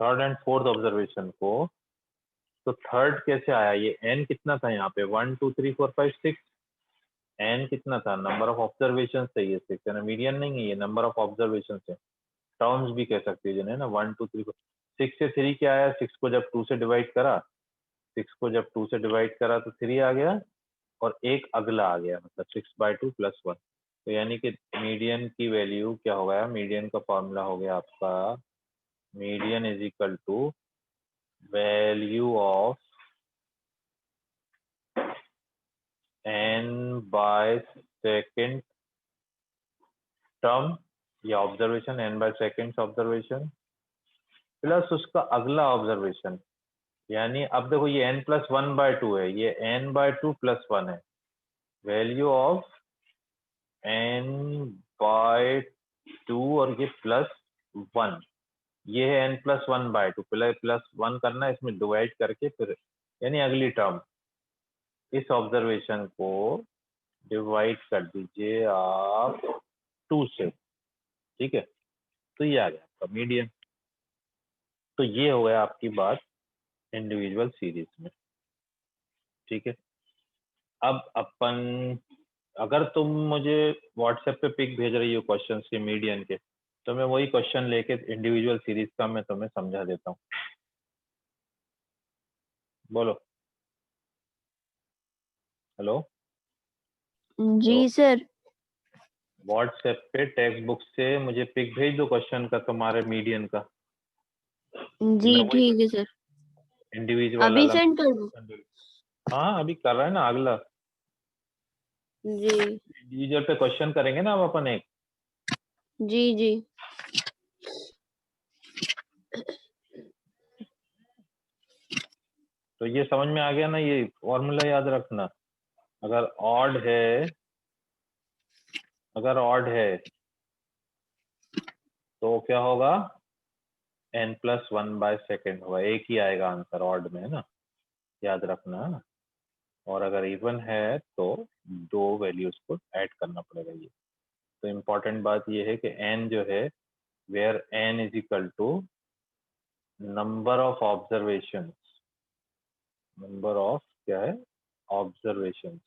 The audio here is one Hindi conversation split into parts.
थर्ड एंड फोर्थ ऑब्जर्वेशन को, तो थर्ड कैसे आया? ये n कितना था यहाँ पे? 1 2 3 4 5 6। n कितना था? नंबर ऑफ ऑब्जर्वेशन है, ये 6 है ना, मीडियन नहीं है, ये नंबर ऑफ ऑब्जर्वेशन है। टर्म्स भी कह सकते हैं जिन्हें ना, 1 2 3 4। 6 से 3 क्या आया? 6 को जब 2 से डिवाइड करा, 6 को जब 2 से डिवाइड करा तो 3 आ गया, और एक अगला आ गया, मतलब 6/2 + 1। तो यानी कि मीडियन की वैल्यू क्या हो गया? मीडियन का फॉर्मूला हो गया आपका, median is equal to value of n/2 term या ऑब्जर्वेशन, n/2 ऑब्जर्वेशन प्लस उसका अगला ऑब्जर्वेशन। यानी अब देखो ये n+1/2 है, ये n/2 + 1 है। वैल्यू ऑफ n/2 और ये +1, ये है n+1/2, +1 करना है इसमें डिवाइड करके, फिर यानी अगली टर्म। इस ऑब्जर्वेशन को डिवाइड कर दीजिए आप 2 से, ठीक है, तो ये आ गया आपका मीडियन। तो ये हो गया आपकी बात इंडिविजुअल सीरीज में, ठीक है। अब अपन, अगर तुम मुझे व्हाट्सएप पे पिक भेज रही हो क्वेश्चंस के मीडियन के, तो मैं वही क्वेश्चन लेके इंडिविजुअल सीरीज का मैं तुम्हें समझा देता हूँ। बोलो। हेलो। जी तो सर। व्हाट्सएप पे टेक्स्ट बुक से मुझे पिक भेज दो क्वेश्चन का, तुम्हारे मीडियन का, तो जी मैं वही ठीक है सर, इंडिविजुअल अभी अलग सेंड कर दूं? हाँ अभी कर रहा है ना अगला। जी इंडिविजुअल पे क्वेश्चन करेंगे ना अब अपन एक। जी जी। तो ये समझ में आ गया ना, ये फॉर्मूला याद रखना। अगर ऑड है, अगर ऑड है तो क्या होगा? n+1/2 होगा, एक ही आएगा आंसर ऑड में, है ना, याद रखना। और अगर इवन है तो दो वैल्यूज को ऐड करना पड़ेगा ये। तो इम्पोर्टेंट बात ये है कि n जो है, where n is equal to number of observation, number of क्या है? ऑब्जर्वेशन।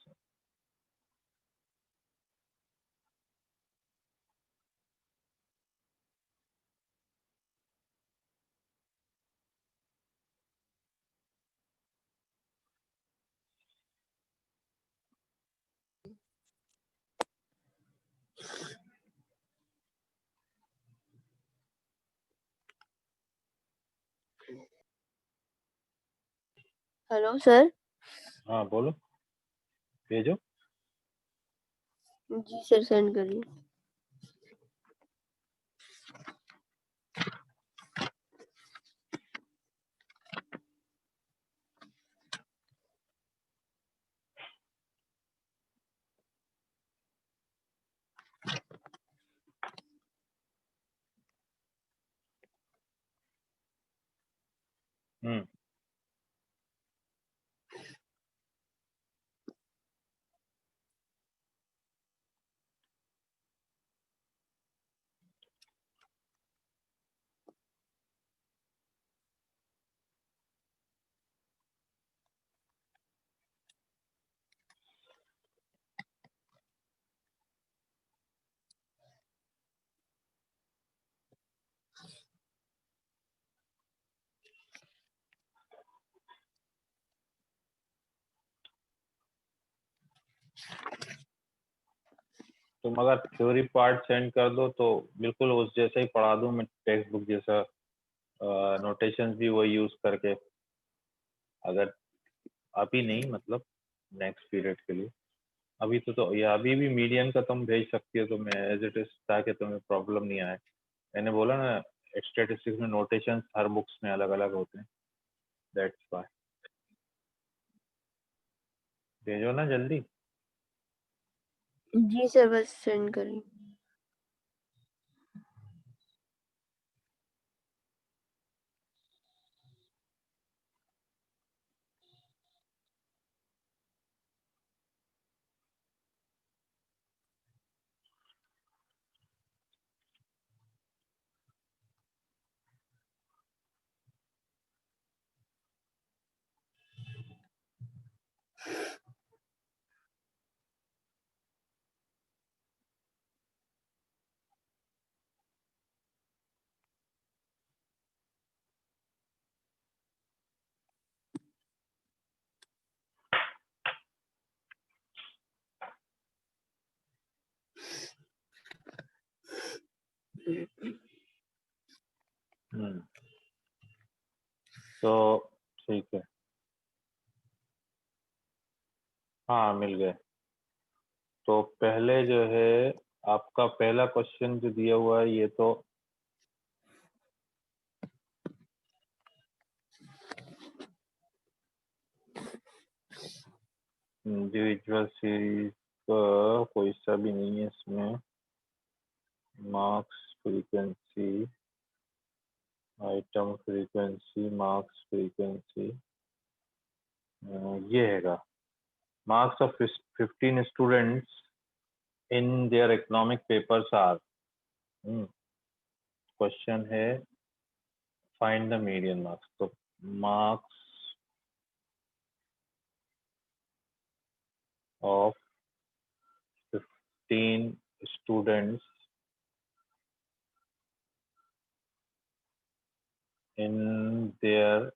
Hello sir. हाँ बोलो, भेजो। जी सर, सेंड करिए। हम्म। तुम अगर थ्योरी पार्ट सेंड कर दो तो बिल्कुल उस जैसा ही पढ़ा दूं मैं, टेक्स्ट बुक जैसा, नोटेशंस भी वही यूज करके। अगर अभी नहीं, मतलब नेक्स्ट पीरियड के लिए। अभी तो या अभी भी मीडियन का तुम भेज सकती हो, तो मैं एज इट इज, ताकि तुम्हें प्रॉब्लम नहीं आए। मैंने बोला ना, स्टैटिस्टिक्स में नोटेशंस हर बुक्स में अलग अलग होते हैं, दैट्स व्हाई। भेजो ना जल्दी। जी सर, बस सेंड करिए। तो ठीक है, हाँ मिल गए। तो पहले जो है आपका पहला क्वेश्चन जो दिया हुआ है ये तो इंडिविजुअल सीरीज का कोई सा भी नहीं है इसमें। Marks frequency, item frequency, marks frequency, ये हैगा marks of 15 students in their economic papers are. Question है फाइंड द मीडियन मार्क्स। तो marks of 15 students in their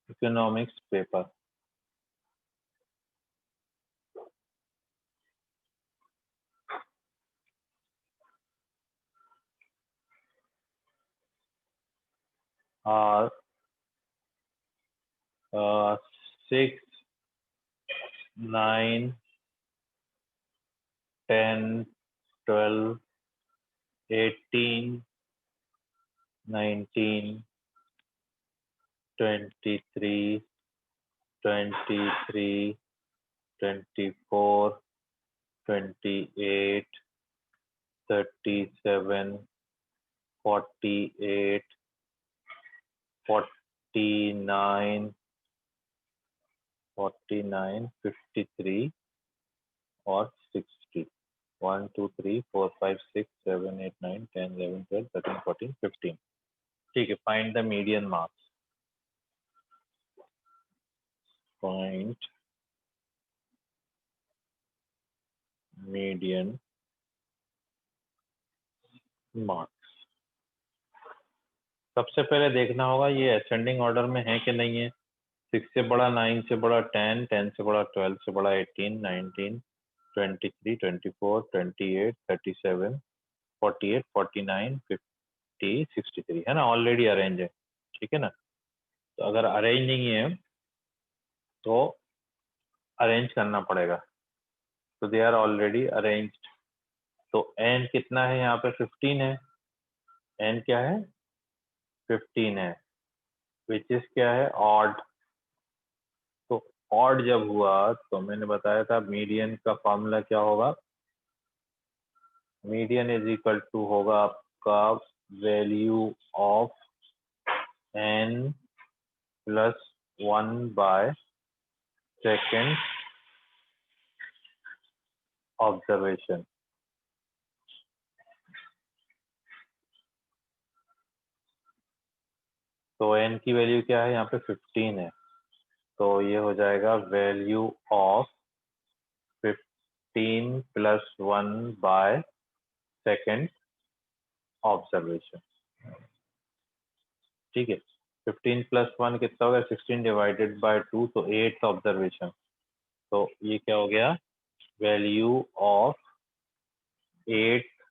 economics paper. Are 6, 9, 10, 12, 18, 19, 23, 23, 24, 28, 37, 48, 49, 49, 53 और 60। 1, 2, 3, 4, 5, 6, 7, 8, 9, 10, 11, 12, 13, 14, 15। ठीक है, find the median marks. Find median marks. सबसे पहले देखना होगा ये असेंडिंग ऑर्डर में है कि नहीं है। 6 से बड़ा, 9 से बड़ा 10, 10 से बड़ा 12 से बड़ा 18, 19, 23, 24, 28, 37, 48, 49, 50, 63 है ना, ऑलरेडी अरेंज है। ठीक है ना। तो अगर अरेंज नहीं है तो अरेंज करना पड़ेगा। तो दे आर ऑलरेडी अरेंज्ड। तो एन कितना है यहाँ पे? 15 है। एन क्या है? 15 है, विच इज क्या है? ऑड। तो ऑड जब हुआ तो मैंने बताया था मीडियन का फॉर्मूला क्या होगा। मीडियन इज इक्वल टू होगा आपका value of N plus 1 by second observation. तो एन की वैल्यू क्या है यहाँ पे? 15 है। तो ये हो जाएगा value of 15 plus 1 by second observation. ठीक है। 15 प्लस 1 कितना होगा? 16 डिवाइडेड बाय 2, तो 8th ऑब्जर्वेशन। तो ये क्या हो गया? Value of 8th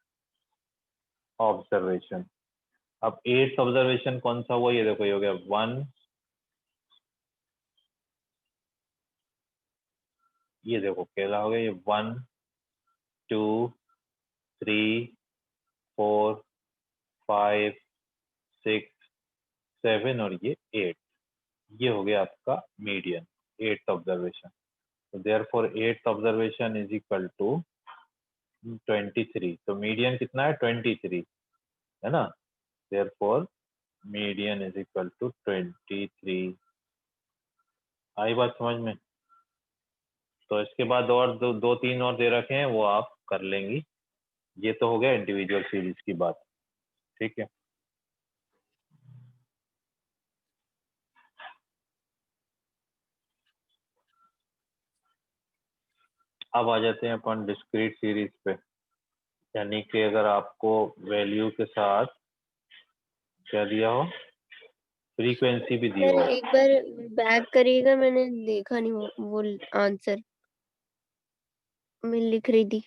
observation. अब 8th ऑब्जर्वेशन कौन सा हुआ? ये देखो, ये हो गया 1, ये देखो क्या हो गया, ये 1, 2, 3, 4, 5, 6, 7 और ये 8। ये हो गया आपका मीडियन, 8th ऑब्जर्वेशन। तो therefore 8th observation is equal to 23। तो मीडियन कितना है? 23 है ना। Therefore median is equal to 23। आई बात समझ में? तो इसके बाद और दो तीन और दे रखे हैं, वो आप कर लेंगी। ये तो हो गया इंडिविजुअल सीरीज की बात। ठीक है। अब आ जाते हैं अपन डिस्क्रीट सीरीज पे। यानी कि अगर आपको वैल्यू के साथ क्या दिया हो, फ्रीक्वेंसी भी दी सर हो। एक बार बैक करिएगा, मैंने देखा नहीं वो आंसर मैं लिख रही थी।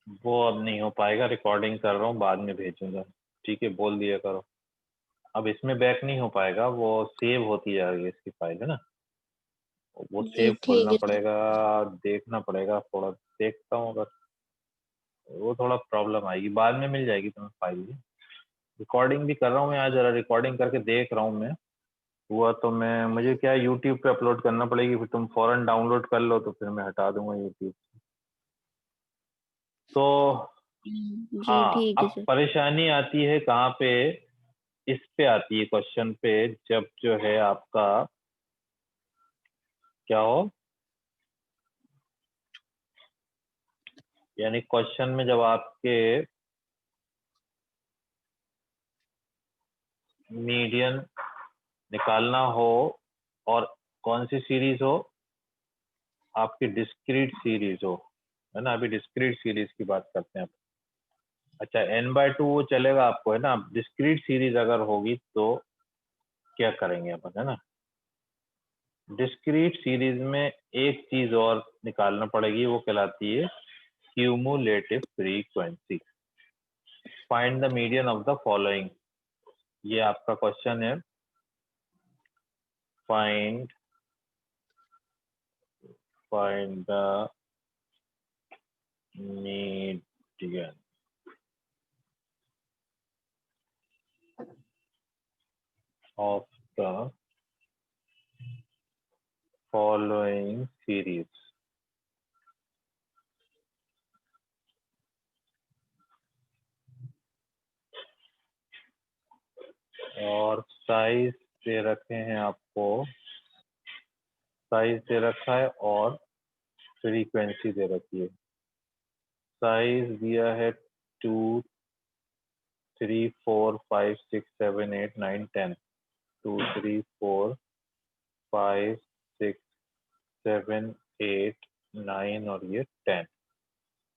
वो अब नहीं हो पाएगा, रिकॉर्डिंग कर रहा हूँ, बाद में भेजूंगा। ठीक है, बोल दिया करो। अब इसमें बैक नहीं हो पाएगा, वो सेव होती जा रही है इसकी फाइल, है ना। वो जी सेव ठीक खोलना है सर। पड़ेगा, देखना पड़ेगा, थोड़ा देखता हूँ। अगर वो थोड़ा प्रॉब्लम आएगी, बाद में मिल जाएगी तुम्हें फाइल। रिकॉर्डिंग भी कर रहा हूँ मैं आज, जरा रिकॉर्डिंग करके देख रहा हूँ मैं। हुआ तो मैं, मुझे क्या यूट्यूब पे अपलोड करना पड़ेगी, फिर तुम फौरन डाउनलोड कर लो तो फिर मैं हटा दूंगा यूट्यूब। तो जी हाँ, ठीक है अब सर। परेशानी आती है कहाँ पे, इस पे आती है क्वेश्चन पे, जब जो है आपका क्या हो, यानी क्वेश्चन में जब आपके मीडियन निकालना हो, और कौन सी सीरीज हो, आपकी डिस्क्रीट सीरीज हो, है ना। अभी डिस्क्रीट सीरीज की बात करते हैं। अच्छा, n/2 वो चलेगा आपको, है ना। डिस्क्रीट सीरीज अगर होगी तो क्या करेंगे अपन, है ना। डिस्क्रीट सीरीज में एक चीज और निकालना पड़ेगी, वो कहलाती है cumulative frequency. Find the median of the following, ये आपका क्वेश्चन है। Find find the median of the following series. और साइज दे रखे हैं आपको, साइज दे रखा है और फ्रीक्वेंसी दे रखी है। साइज दिया है 2, 3, 4, 5, 6, 7, 8, 9, 10। 2, 3, 4, 5, 6, 7, 8, 9 और ये 10।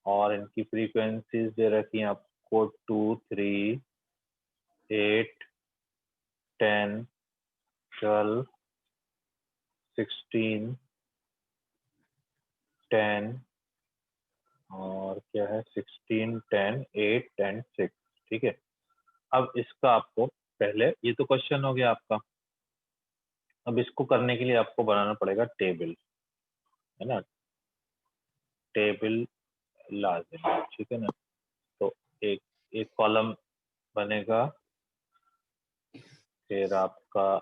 और इनकी फ्रीक्वेंसीज दे रखी हैं आपको 2, 3, 8, 10, 12, 16, 10 और क्या है 16, 10, 8, 10, 6। ठीक है। अब इसका आपको, पहले ये तो क्वेश्चन हो गया आपका। अब इसको करने के लिए आपको बनाना पड़ेगा टेबल, है ना। टेबल लाजिम है, ठीक है ना। तो एक एक कॉलम बनेगा, फिर आपका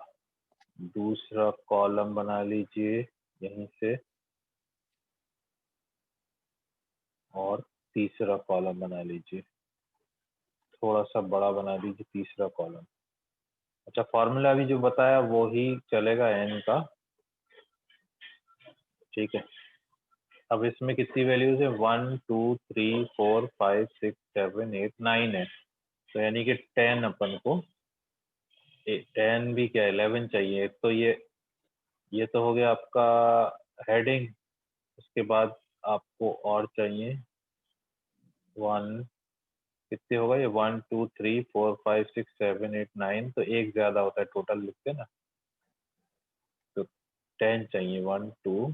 दूसरा कॉलम बना लीजिए यहीं से, और तीसरा कॉलम बना लीजिए, थोड़ा सा बड़ा बना लीजिए तीसरा कॉलम। अच्छा, फॉर्मूला भी जो बताया वो ही चलेगा एन का, ठीक है। अब इसमें कितनी वैल्यूज है, 1, 2, 3, 4, 5, 6, 7, 8, 9 है। तो यानी कि 10 अपन को, 10 भी क्या 11 चाहिए। तो ये तो हो गया आपका हेडिंग। उसके बाद आपको और चाहिए 1, कितने होगा ये, 1, 2, 3, 4, 5, 6, 7, 8, 9। तो एक ज्यादा होता है, टोटल लिखते हैं ना। तो 10 चाहिए, 1, 2,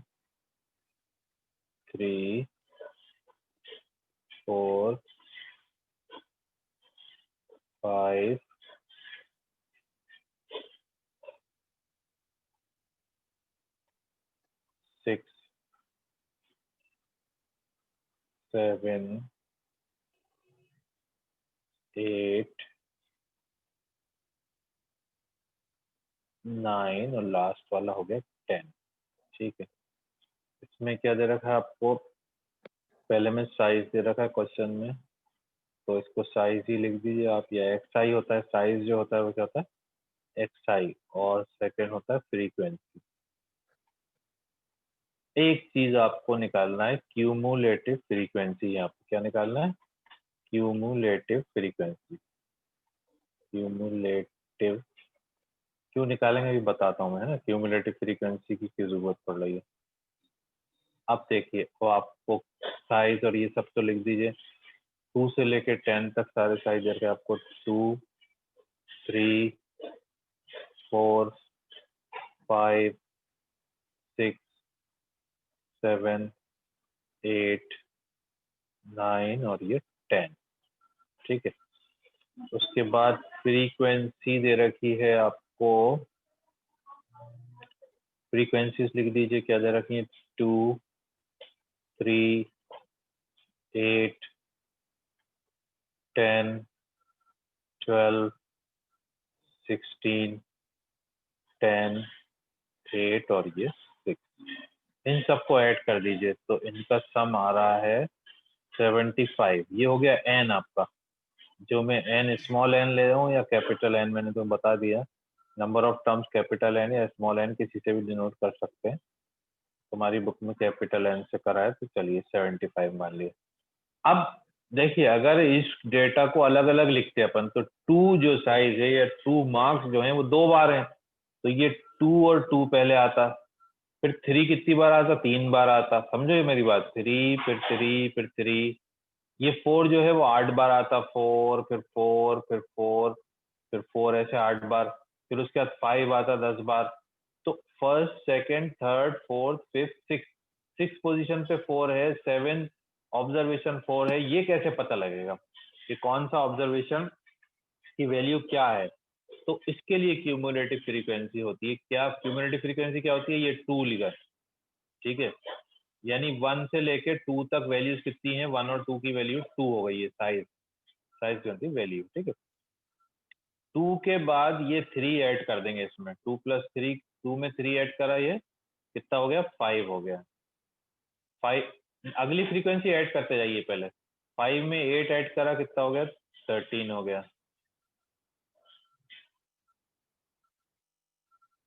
3, 4, 5, 6, 7, 8, 9 और लास्ट वाला हो गया 10। ठीक है। इसमें क्या दे रखा है आपको, पहले में साइज दे रखा है क्वेश्चन में, तो इसको साइज ही लिख दीजिए आप, या एक्स आई होता है साइज, जो होता है वो क्या होता है एक्स आई, और सेकंड होता है फ्रीक्वेंसी। एक चीज आपको निकालना है, क्यूमुलेटिव फ्रीक्वेंसी। यहाँ पे क्या निकालना है, क्यूमुलेटिव फ्रीक्वेंसी। क्यूमुलेटिव क्यों निकालेंगे अभी बताता हूँ मैं, है ना। क्यूमुलेटिव फ्रीक्वेंसी की क्यों जरूरत पड़ रही है। अब देखिए, वो आपको साइज और ये सब तो लिख दीजिए, 2 से लेके 10 तक सारे साइज करके आपको 2, 3, 4, 5, 6, 7, 8, 9 और ये 10। ठीक है, उसके बाद फ्रीक्वेंसी दे रखी है आपको, फ्रीक्वेंसीज लिख दीजिए क्या दे रखी है, 2, 3, 8, 10, 12, 16, 10, 8 और ये 6। इन सबको ऐड कर दीजिए तो इनका सम आ रहा है 75। ये हो गया एन आपका, जो मैं एन स्मॉल एन ले रहा हूँ या कैपिटल एन, मैंने तो बता दिया। Number of terms capital N या स्मॉल एन किसी से भी डिनोट कर सकते हैं। तुम्हारी बुक में कैपिटल एन से करा है तो चलिए 75 मान लिया। अब देखिए, अगर इस डेटा को अलग अलग लिखते हैं अपन तो 2 जो साइज है या 2 मार्क्स जो है वो 2 बार हैं, तो ये 2 और 2 पहले आता, फिर 3 कितनी बार आता, 3 बार आता। समझो ये मेरी बात, 3 फिर 3 फिर 3। ये 4 जो है वो 8 बार आता, 4 फिर 4 फिर 4 फिर 4, ऐसे 8 बार। फिर उसके बाद 5 आता 10 बार। तो first, second, third, fourth, fifth, six, six position पे 4 है, 7 ऑब्जर्वेशन 4 है। ये कैसे पता लगेगा कि कौन सा ऑब्जर्वेशन की वैल्यू क्या है? तो इसके लिए क्यूमुलेटिव फ्रीक्वेंसी होती है। क्या क्यूमुलेटिव फ्रीक्वेंसी क्या होती है? ये 2 लिखा, ठीक है, यानी 1 से लेके 2 तक वैल्यूज कितनी है, 1 और 2 की वैल्यू 2 हो गई है, साइज, साइज जो होती है वैल्यू, ठीक है। 2 के बाद ये 3 ऐड कर देंगे इसमें, 2 + 3, 2 में 3 ऐड करा, ये कितना हो गया, 5 हो गया। 5, अगली फ्रीक्वेंसी ऐड करते जाइए पहले। 5 में 8 ऐड करा, कितना हो गया, 13 हो गया।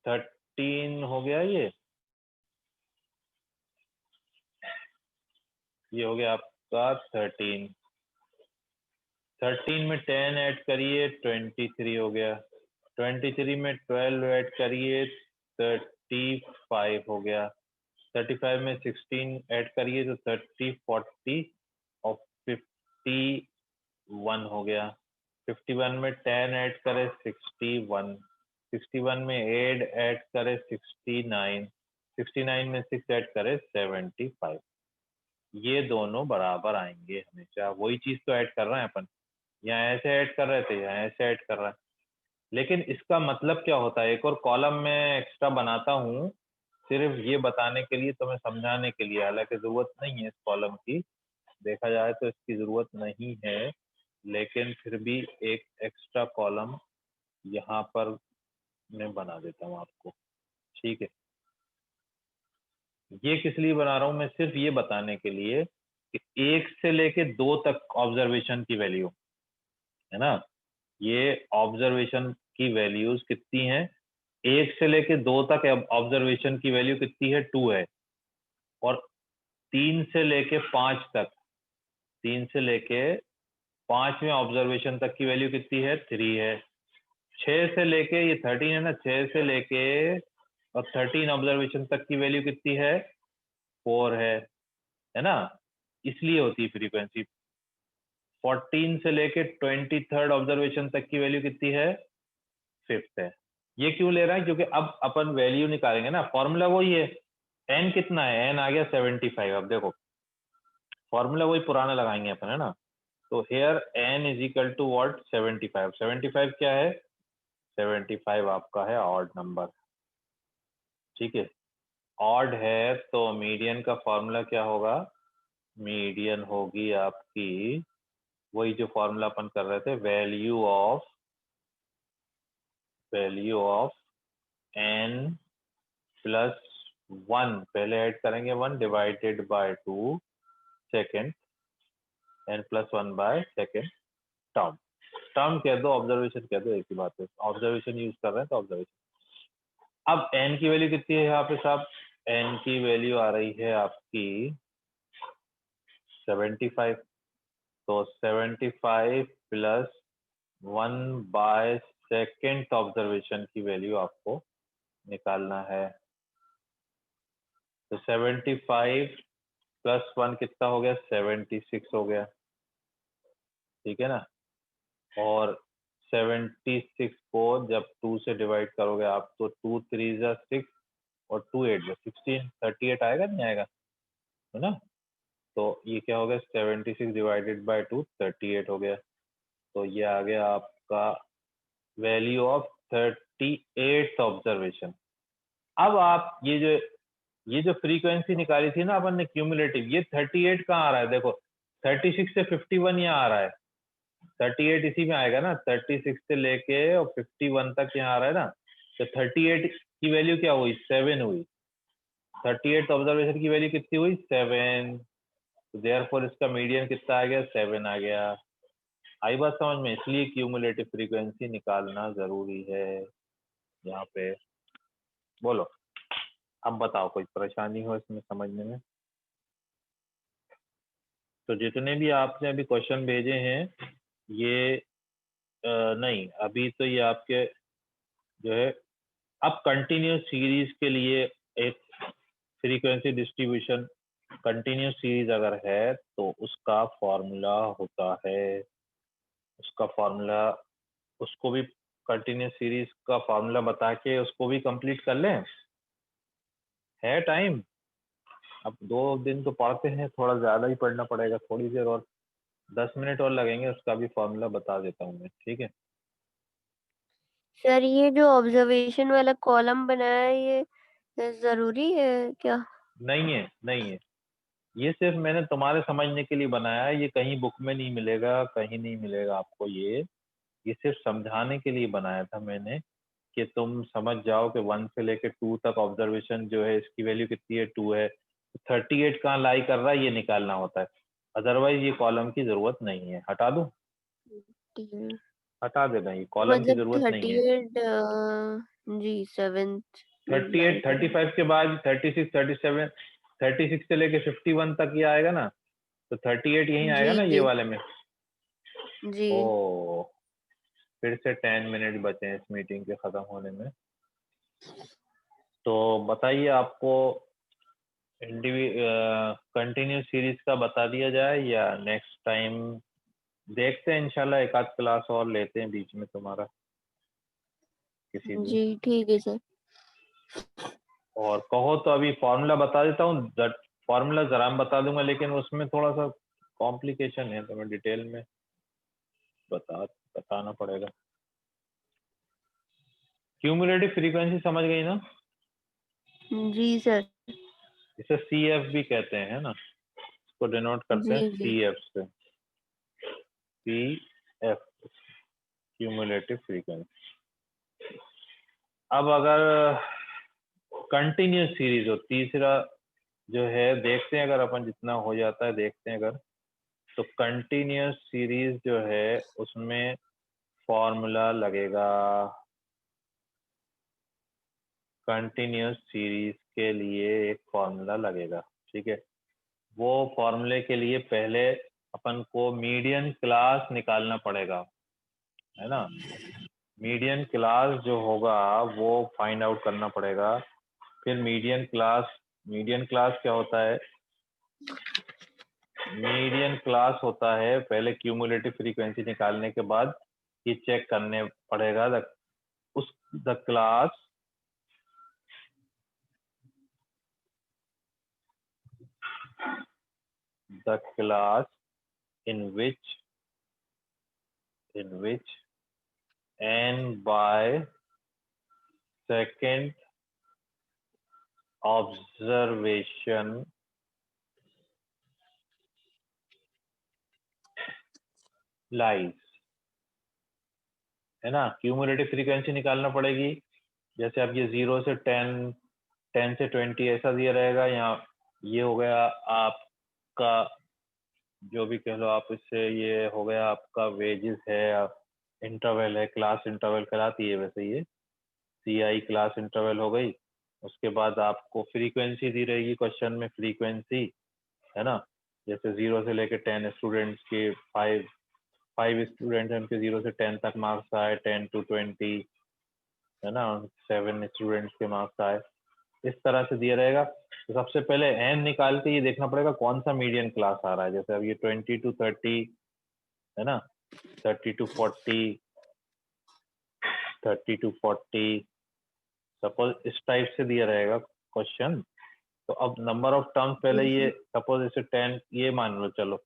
13 हो गया, ये हो गया आपका 13। 13 में 10 ऐड करिए, 23 हो गया। 23 में 12 ऐड करिए, 35 हो गया। 35 में 16 ऐड करिए तो 30, 40 और 51 हो गया। 51 में 10 ऐड करे, 61। 61 में 8 ऐड करे, 69। 69 में 6 ऐड करे, 75। ये दोनों बराबर आएंगे हमेशा। वही चीज तो ऐड कर रहे हैं अपन, यहाँ ऐसे ऐड कर रहे थे, यहाँ ऐसे ऐड कर रहे हैं। लेकिन इसका मतलब क्या होता है, एक और कॉलम में एक्स्ट्रा बनाता हूँ सिर्फ ये बताने के लिए, तुम्हें समझाने के लिए। हालांकि जरूरत नहीं है इस कॉलम की, देखा जाए तो इसकी जरूरत नहीं है, लेकिन फिर भी एक एक्स्ट्रा कॉलम यहाँ पर मैं बना देता हूँ आपको, ठीक है। ये किस लिए बना रहा हूँ मैं, सिर्फ ये बताने के लिए कि 1 से लेके 2 तक ऑब्जर्वेशन की वैल्यू है ना, ये ऑब्जर्वेशन की वैल्यूज कितनी है, 1 से लेके 2 तक ऑब्जर्वेशन की वैल्यू कितनी है, 2 है। और 3 से लेके 5 तक, 3 से लेके 5वें ऑब्जर्वेशन तक की वैल्यू कितनी है, 3 है। 6 से लेके, ये 13 है ना, 6 से लेके और 13 ऑब्जर्वेशन तक की वैल्यू कितनी है, 4 है ना। इसलिए होती है फ्रीक्वेंसी। 14 से लेके 23rd ऑब्जर्वेशन तक की वैल्यू कितनी है, 5th है। ये क्यों ले रहा है, क्योंकि अब अपन वैल्यू निकालेंगे ना, फॉर्मूला वही है। एन कितना है, एन आ गया 75। अब देखो फॉर्मूला वही पुराना लगाएंगे अपन, है ना। तो here N is equal to what, 75। 75 क्या है, 75 आपका है ऑड नंबर, ठीक है। ऑड है तो मीडियन का फॉर्मूला क्या होगा, मीडियन होगी आपकी वही जो फॉर्मूला अपन कर रहे थे, वैल्यू ऑफ एन प्लस 1, पहले ऐड करेंगे 1 divided by 2 second, N plus 1 by second term. Term कह दो, ऑब्जर्वेशन कह दो, एक ही बात है। ऑब्जर्वेशन यूज कर रहे हैं तो ऑब्जर्वेशन। अब एन की वैल्यू कितनी है यहाँ पे साहब, एन की वैल्यू आ रही है आपकी 75। तो 75 प्लस 1 बाय सेकेंड ऑब्जर्वेशन की वैल्यू आपको निकालना है। तो 75 प्लस 1 कितना हो गया, 76 हो गया, ठीक है ना। और 76 को जब 2 से डिवाइड करोगे आप तो 2 3 जा 6 और 2 8 जा 16, 38 आएगा नहीं आएगा, है ना। तो ये क्या हो गया 76 डिवाइडेड बाय 2 38 हो गया। तो ये आ गया आपका वैल्यू ऑफ 38th ऑब्जर्वेशन। अब आप ये जो फ्रीक्वेंसी निकाली थी ना अपन ने क्यूमुलेटिव, ये 38 कहाँ आ रहा है? देखो 36 से 51 यहाँ आ रहा है, 38 इसी में आएगा ना, 36 से लेके और 51 तक यहाँ आ रहा है ना। तो 38 की वैल्यू क्या हुई? 7 हुई। 38th ऑब्जर्वेशन की वैल्यू कितनी हुई? 7। तो देयरफॉर इसका मीडियन कितना आ गया? 7 आ गया। आई बात समझ में? इसलिए क्यूमुलेटिव फ्रीक्वेंसी निकालना जरूरी है यहाँ पे। बोलो अब बताओ, कोई परेशानी हो इसमें समझने में? तो जितने भी आपने अभी क्वेश्चन भेजे हैं ये नहीं, अभी तो ये आपके जो है, अब कंटिन्यूस सीरीज के लिए एक फ्रीक्वेंसी डिस्ट्रीब्यूशन कंटिन्यूस सीरीज अगर है तो उसका फॉर्मूला होता है, उसका फॉर्मूला, उसको भी कंटिन्यूस सीरीज का फॉर्मूला बता के उसको भी कंप्लीट कर लें। है टाइम? अब 2 दिन तो पढ़ते हैं, थोड़ा ज्यादा ही पढ़ना पड़ेगा, थोड़ी देर और 10 मिनट और लगेंगे, उसका भी फॉर्मूला बता देता हूँ मैं, ठीक है? सर ये जो ऑब्जर्वेशन वाला कॉलम बनाया है ये जरूरी है क्या? नहीं है, नहीं है, ये सिर्फ मैंने तुम्हारे समझने के लिए बनाया है, ये कहीं बुक में नहीं मिलेगा, कहीं नहीं मिलेगा आपको। ये सिर्फ समझाने के लिए बनाया था मैंने कि तुम समझ जाओ कि 1 से लेके 2 तक ऑब्जर्वेशन जो है इसकी वैल्यू कितनी है? 2 है। 38 कहाँ लाई कर रहा है ये निकालना होता है, अदरवाइज ये कॉलम की जरूरत नहीं है। हटा दूं? ठीक है। हटा देना, ये कॉलम की मतलब जरूरत नहीं है। 38 जी 7th में 38 लाई करें। 35 के बाद 36 37, 36 से लेके 51 तक ये आएगा ना, तो 38 यही आएगा जी ना ये जी वाले में। जी। ओ, फिर से 10 मिनट बचे हैं इस मीटिंग के खत्म होने में। तो बताइए, आपको कंटिन्यूस सीरीज का बता दिया जाए या नेक्स्ट टाइम देखते हैं? इंशाल्लाह एक आध क्लास और लेते हैं बीच में तुम्हारा किसी दिन। जी ठीक है सर। और कहो तो अभी फॉर्मूला बता देता हूँ, फॉर्मूला जरा मैं बता दूंगा, लेकिन उसमें थोड़ा सा कॉम्प्लिकेशन है तो मैं डिटेल में बताना पड़ेगा। क्यूमुलेटिव फ्रीक्वेंसी समझ गई ना? जी सर। इसे सी एफ भी कहते हैं ना, इसको डिनोट करते जी हैं जी सी एफ से। C F, cumulative frequency. अब अगर कंटिन्यूस सीरीज हो, तीसरा जो है, देखते हैं अगर अपन जितना हो जाता है, देखते हैं अगर। तो कंटिन्यूस सीरीज जो है उसमें फॉर्मूला लगेगा, कंटिन्यूस सीरीज के लिए एक फॉर्मूला लगेगा, ठीक है? वो फॉर्मूले के लिए पहले अपन को मीडियन क्लास निकालना पड़ेगा, है ना? मीडियन क्लास जो होगा वो फाइंड आउट करना पड़ेगा। फिर मीडियन क्लास क्या होता है? मीडियन क्लास होता है, पहले क्यूमुलेटिव फ्रीक्वेंसी निकालने के बाद ये चेक करने पड़ेगा the class in which n by second observation lies, है ना? क्यूमुलेटिव फ्रीक्वेंसी निकालना पड़ेगी। जैसे अब ये 0 से 10, 10 से 20 ऐसा दिया रहेगा। यहाँ ये हो गया आपका, जो भी कह लो आप इससे, ये हो गया आपका वेजेस है, इंटरवल है, क्लास इंटरवल कहलाती है वैसे ये, सी आई क्लास इंटरवल हो गई। उसके बाद आपको फ्रीक्वेंसी दी रहेगी क्वेश्चन में, फ्रीक्वेंसी, है ना? जैसे 0 से लेके 10 स्टूडेंट्स के 5 स्टूडेंट्स हैं, उनके 0 से 10 तक मार्क्स आए, 10 to 20, है ना? 7 स्टूडेंट्स के मार्क्स आए, इस तरह से दिया रहेगा। तो सबसे पहले एन निकाल के ये देखना पड़ेगा कौन सा मीडियन क्लास आ रहा है। जैसे अब ये 20 to 30, है ना? 30 to 40, 30 to 40, सपोज इस टाइप से दिया रहेगा क्वेश्चन। तो अब नंबर ऑफ टर्म्स पहले ये सपोज इसे 10 ये मान लो, चलो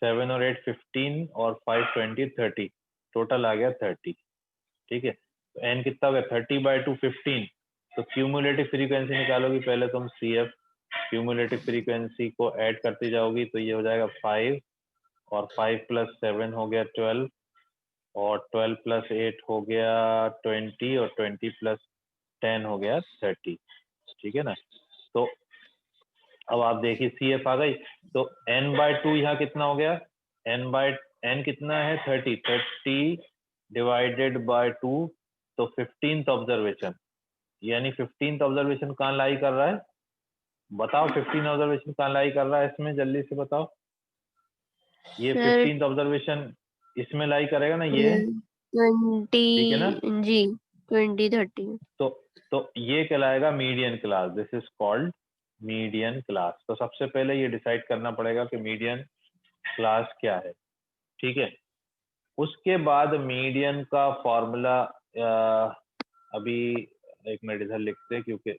7 और 8 15 और 5 20 30, टोटल आ गया 30। ठीक है, तो n कितना हो गया 30/2 15। तो क्यूमुलेटिव फ्रीक्वेंसी निकालोगी पहले तुम CF, क्यूमुलेटिव फ्रीक्वेंसी को ऐड करती जाओगी तो ये हो जाएगा 5 और 5 + 7 हो गया 12 और 12 + 8 हो गया 20 और 20 + 10 हो गया 30। ठीक है ना, तो अब आप देखिए CF आ गई, तो n/2 यहाँ कितना हो गया, n कितना है 30 डिवाइडेड बाय 2, तो 15th ऑब्जर्वेशन, यानी 15th ऑब्जर्वेशन कहाँ लाई कर रहा है, बताओ 15th ऑब्जर्वेशन कहाँ लाई कर रहा है इसमें, जल्दी से बताओ। ये सर 15th ऑब्जर्वेशन इसमें लाई करेगा ना ये, 20 ठीक है ना। जी 20 30। तो ये कहलाएगा median class, this is called median class. तो सबसे पहले ये डिसाइड करना पड़ेगा कि मीडियन क्लास क्या है। ठीक है, उसके बाद मीडियन का फॉर्मूला अभी एक मिनट इधर लिखते हैं क्योंकि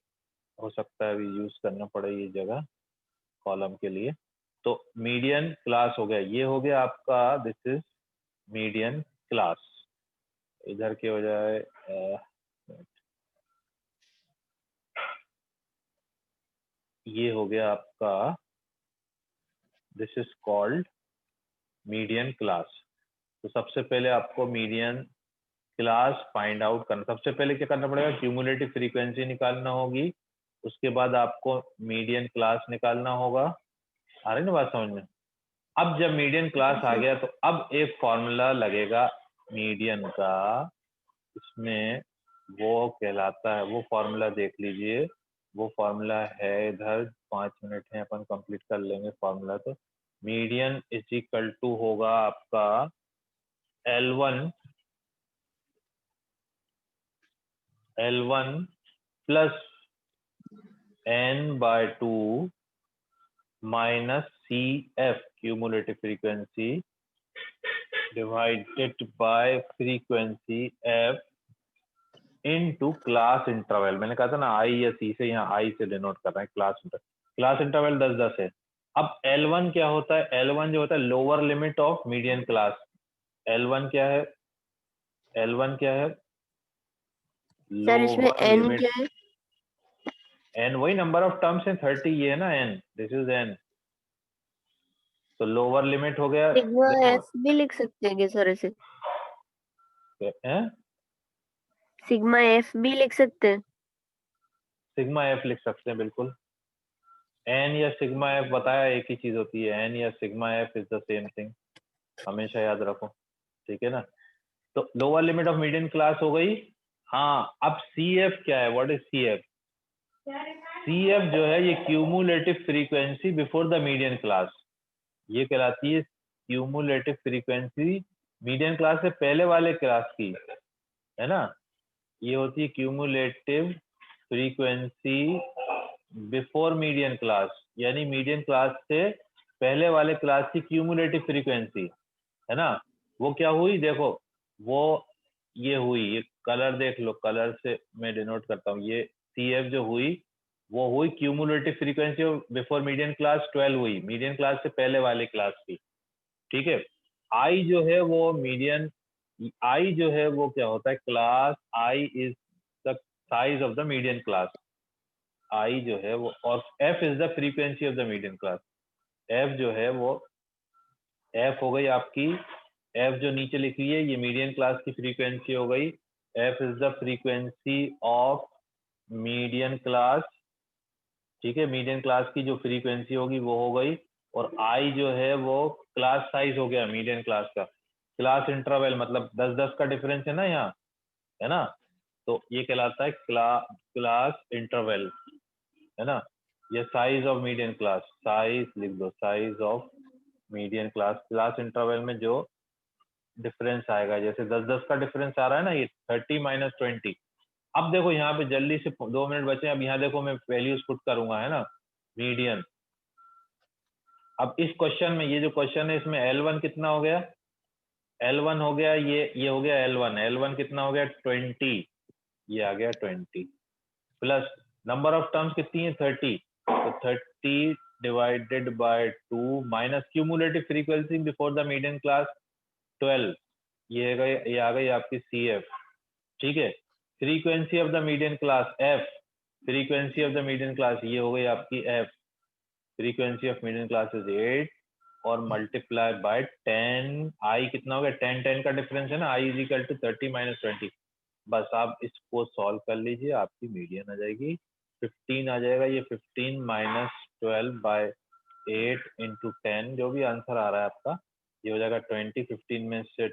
हो सकता है अभी यूज करना पड़े ये जगह कॉलम के लिए। तो मीडियन क्लास हो गया, ये हो गया आपका, दिस इज मीडियन क्लास। इधर के बजाय ये हो गया आपका, this is called median class. तो सबसे पहले आपको मीडियन क्लास फाइंड आउट करना, सबसे पहले क्या करना पड़ेगा, क्यूमुलेटिव फ्रीक्वेंसी निकालना होगी, उसके बाद आपको मीडियन क्लास निकालना होगा। आ रही ना बात समझ में। अब जब मीडियन क्लास आ गया तो अब एक फॉर्मूला लगेगा मीडियन का, इसमें वो कहलाता है, वो फॉर्मूला देख लीजिए, वो फॉर्मूला है इधर, 5 मिनट है अपन कंप्लीट कर लेंगे फॉर्मूला। तो मीडियन इज इक्वल टू होगा आपका L1 plus n/2 minus CF cumulative frequency divided by frequency F into class interval. मैंने कहा था ना I या C से, यहाँ I से डिनोट कर रहे हैं क्लास इंटरवल। क्लास इंटरवल 10-10 है। अब L1 क्या होता है, L1 जो होता है lower limit of median class. L1 क्या है, L1 क्या है, सर इसमें लोअर n लिमिट। क्या है? n वही नंबर ऑफ टर्म्स है 30, ये है ना n, दिस इज n। तो लोअर लिमिट हो गया, सिग्मा देखो एफ भी लिख सकते हैं क्या सर इसे? है सिग्मा एफ भी लिख सकते हैं? सिग्मा एफ लिख सकते हैं बिल्कुल। एन या सिग्मा एफ बताया एक ही चीज होती है, एन या sigma F is the same thing, हमेशा याद रखो। ठीक है ना, तो lower limit of median class हो गई। हाँ, अब सी एफ क्या है, what is C F? C F जो है ये cumulative frequency before the median class, ये कहलाती है क्यूमुलेटिव फ्रीक्वेंसी मीडियन क्लास से पहले वाले क्लास की, है ना। ये होती है cumulative frequency before median class, यानी मीडियन क्लास से पहले वाले क्लास की क्यूमुलेटिव फ्रीक्वेंसी, है ना। वो क्या हुई देखो, वो ये हुई, ये कलर देख लो, कलर से मैं डिनोट करता हूँ, ये सी एफ जो हुई वो हुई cumulative frequency before median class 12 हुई, मीडियन क्लास से पहले वाले क्लास की। ठीक है, आई जो है वो मीडियन, आई जो है वो क्या होता है, class i is the size of the median class, i जो है वो, और f is the frequency of the median class, f जो है वो, एफ हो गई आपकी, एफ जो नीचे लिखी है ये मीडियन क्लास की फ्रीक्वेंसी हो गई, F is the frequency of median class. ठीक है, मीडियन क्लास की जो फ्रीक्वेंसी होगी वो हो गई, और आई जो है वो क्लास साइज हो गया मीडियन क्लास का। क्लास इंटरवल मतलब 10-10 का डिफरेंस है ना यहाँ, है ना, तो ये कहलाता है क्लास इंटरवल, है ना। ये size of median class, size लिख दो, size of median class, class interval में जो डिफरेंस आएगा, जैसे 10-10 का डिफरेंस आ रहा है ना, ये 30 - 20। अब देखो यहाँ पे जल्दी से 2 मिनट बचे, अब यहाँ देखो मैं वैल्यूज पुट करूंगा, है ना, मीडियन। अब इस क्वेश्चन में, ये जो क्वेश्चन है इसमें L1 कितना हो गया, L1 हो गया ये हो गया L1 कितना हो गया 20, ये आ गया 20, प्लस नंबर ऑफ टर्म्स कितनी है 30, तो तो 30 divided by 2 minus cumulative frequency before the median class 12, ये आ गई आपकी CF, ठीक है। Frequency of the median class F, frequency of the median class ये हो गई आपकी F, frequency of median class is 8 और मल्टीप्लाई बाय 10, आई कितना हो गया 10 10 का डिफरेंस है ना, I is equal to 30 minus 20। बस आप इसको सॉल्व कर लीजिए, आपकी मीडियन आ जाएगी 15 आ जाएगा। ये 15 माइनस 12 बाय 8 इंटू 10, जो भी आंसर आ रहा है आपका ये हो जाएगा 20। 15 में से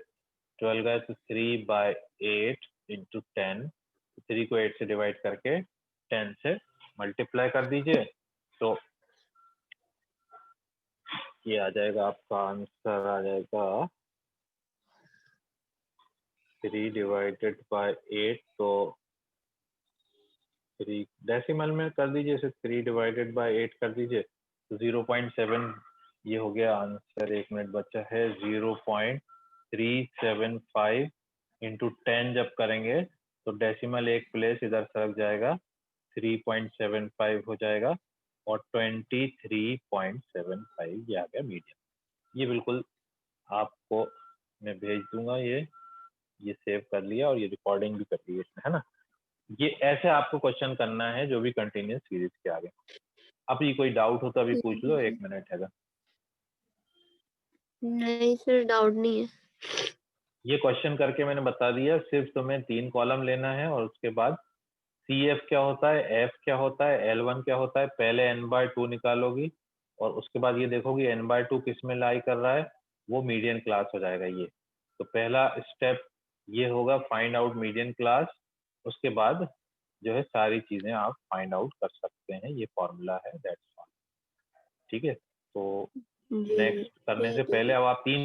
12 गए तो 3 बाय 8 इंटू 10, 3 को 8 से डिवाइड करके 10 से मल्टीप्लाई कर दीजिए, तो ये आ जाएगा आपका आंसर आ जाएगा 3 डिवाइडेड बाय 8, तो 3 डेसिमल में कर दीजिए इसे, 3 डिवाइडेड बाय 8 कर दीजिए तो 0.7 ये हो गया आंसर। 1 मिनट बचा है। 0.375 इंटू 10 जब करेंगे तो डेसिमल एक प्लेस इधर सरक जाएगा, 3.75 हो जाएगा और 23.75 ये आ गया मीडियम। ये बिल्कुल आपको मैं भेज दूंगा, ये सेव कर लिया और ये रिकॉर्डिंग भी कर ली इसमें, है ना। ये ऐसे आपको क्वेश्चन करना है जो भी कंटिन्यूस सीरीज के आगे। अभी कोई डाउट हो तो अभी पूछ लो, 1 मिनट है। नहीं सर, डाउट नहीं है। ये क्वेश्चन करके मैंने बता दिया, सिर्फ तुम्हें 3 कॉलम लेना है और उसके बाद CF क्या होता है, F क्या होता है, L1 क्या होता है, पहले n/2 निकालोगी और उसके बाद ये देखोगी n/2 किस में लाई कर रहा है, वो मीडियन क्लास हो जाएगा ये। तो पहला स्टेप ये होगा फाइंड आउट मीडियन क्लास, उसके बाद जो है सारी चीजें आप फाइंड आउट कर सकते हैं, ये फॉर्मूला है, दैट्स ऑल। ठीक है, तो जी नेक्स्ट करने से पहले अब आप 3